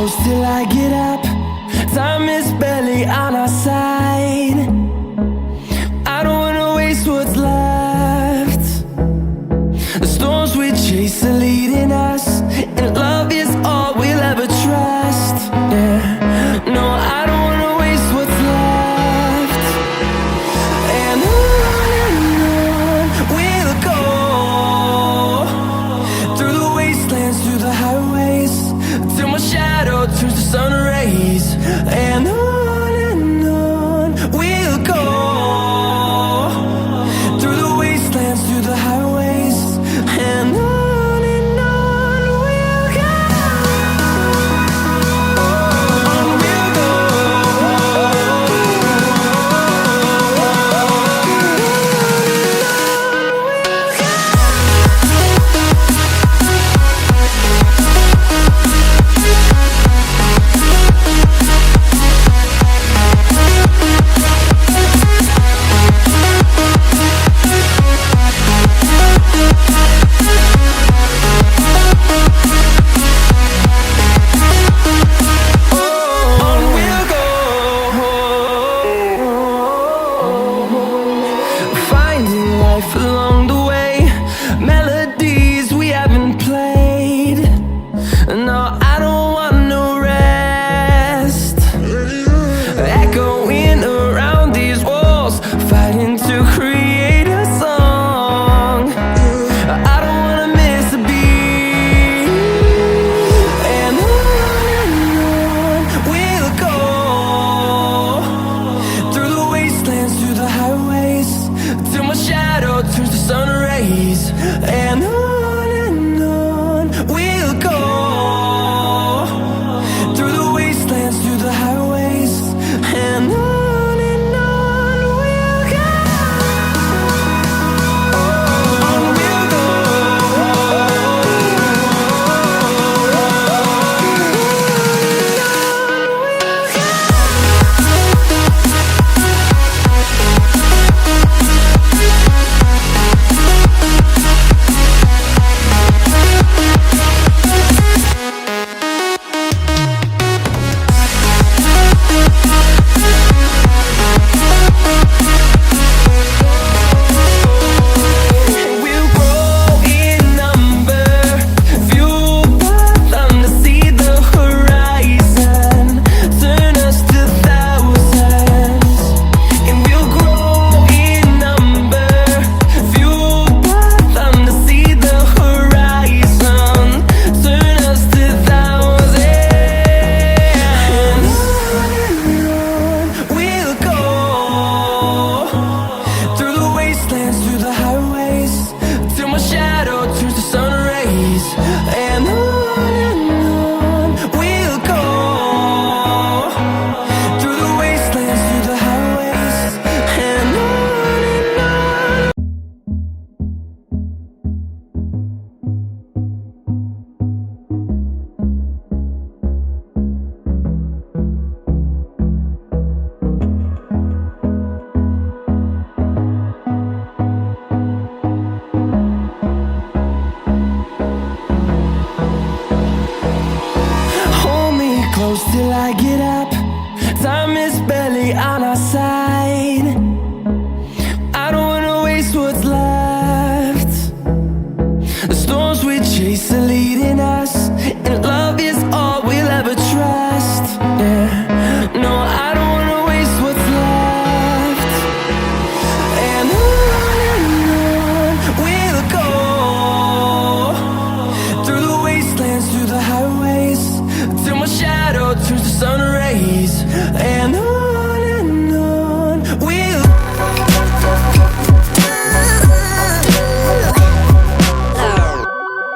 close till I get up. Time is barely on our side. I don't wanna waste what's left. The storms we chase are leading us, and love is all we'll ever trust. Yeah, no, I don't wanna waste what's left. And on we'll go, through the wastelands, through the highways, till my shadow turns to sun rays. And